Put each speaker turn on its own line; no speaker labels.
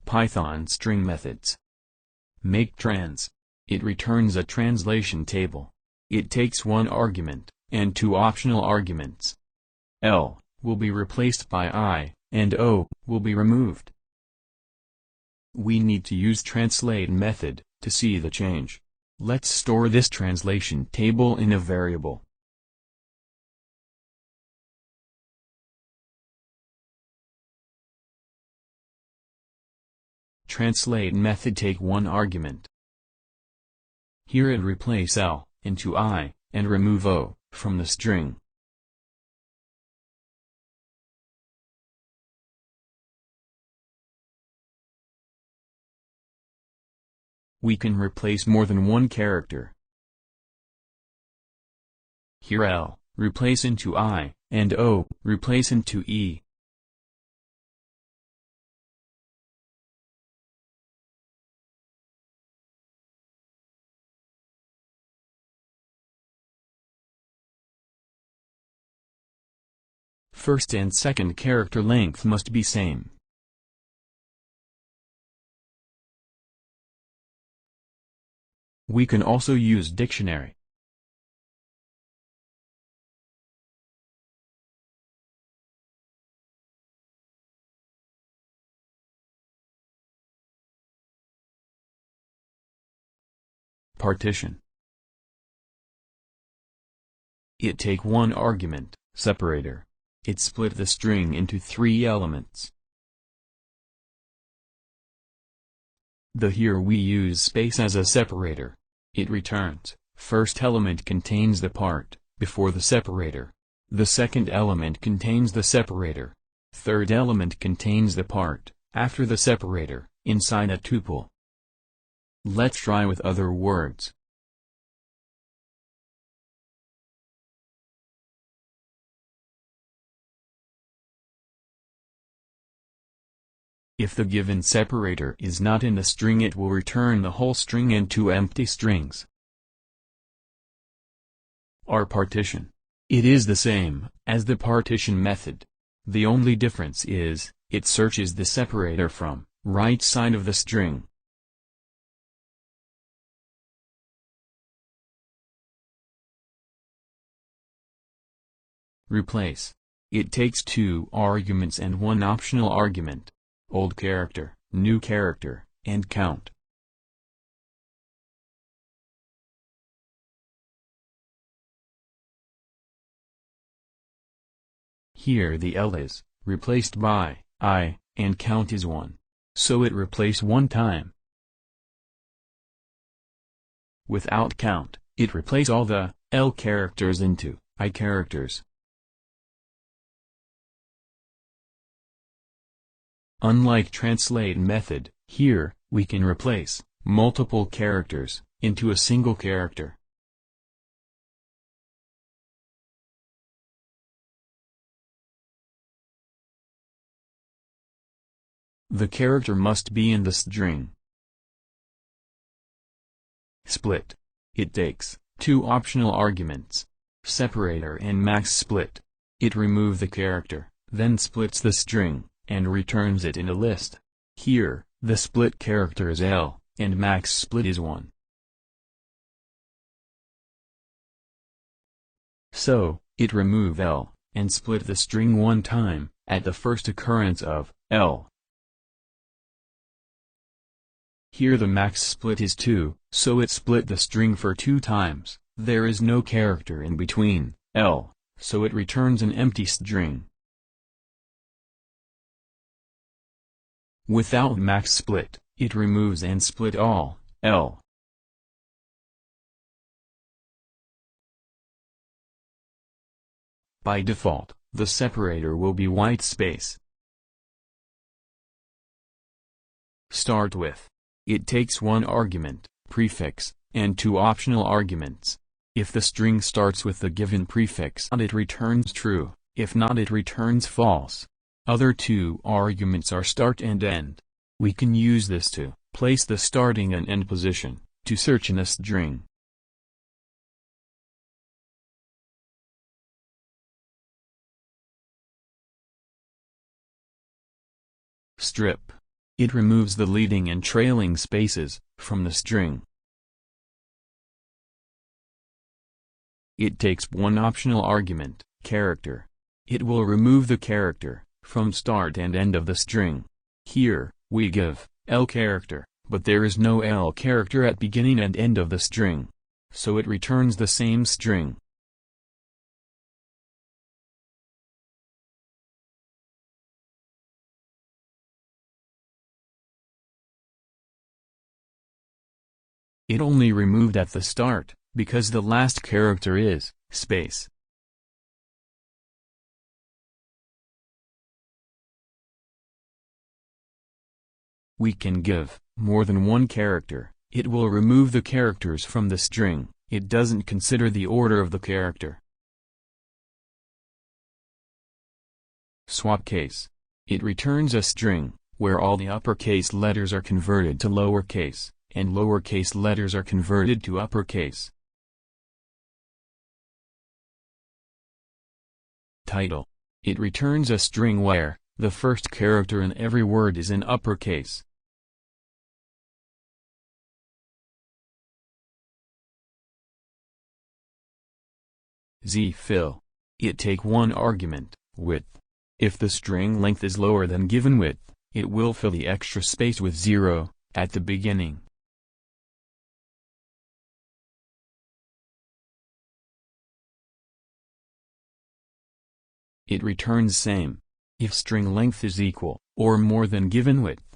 Python string methods. Make trans. It returns a translation table. It takes one argument, and two optional arguments. L will be replaced by I, and O will be removed. We need to use translate method to see the change. Let's store this translation table in a variable. Translate method take one argument. Here it replace L into I, and remove O from the string. We can replace more than one character. Here L replace into I, and O replace into E. First and second character length must be same. We can also use dictionary. Partition. It take one argument, separator. It split the string into three elements. Here we use space as a separator. It returns, first element contains the part, before the separator. The second element contains the separator. Third element contains the part, after the separator, inside a tuple. Let's try with other words. If the given separator is not in the string, it will return the whole string and two empty strings. Our partition. It is the same as the partition method. The only difference is, it searches the separator from right side of the string. Replace. It takes two arguments and one optional argument. Old character, new character, and count. Here the L is replaced by I, and count is 1. So it replace one time. Without count, it replace all the L characters into I characters. Unlike translate method, here, we can replace multiple characters into a single character. The character must be in the string. Split. It takes two optional arguments, separator and max split. It removes the character, then splits the string, and returns it in a list. Here, the split character is L, and max split is 1. So, it remove L, and split the string one time, at the first occurrence of L. Here the max split is 2, so it split the string for 2 times. There is no character in between L, so it returns an empty string. Without max split, it removes and split all L. By default, the separator will be white space. Start with. It takes one argument, prefix, and two optional arguments. If the string starts with the given prefix, it returns true, if not it returns false. Other two arguments are start and end. We can use this to place the starting and end position, to search in a string. Strip. It removes the leading and trailing spaces from the string. It takes one optional argument, character. It will remove the character from start and end of the string. Here, we give L character, but there is no L character at beginning and end of the string. So it returns the same string. It only removed at the start, because the last character is space. We can give more than one character. It will remove the characters from the string. It doesn't consider the order of the character. Swap case. It returns a string where all the uppercase letters are converted to lowercase, and lowercase letters are converted to uppercase. Title. It returns a string where the first character in every word is in uppercase. Z-fill. It take one argument, width. If the string length is lower than given width, it will fill the extra space with 0 at the beginning. It returns same if string length is equal or more than given width.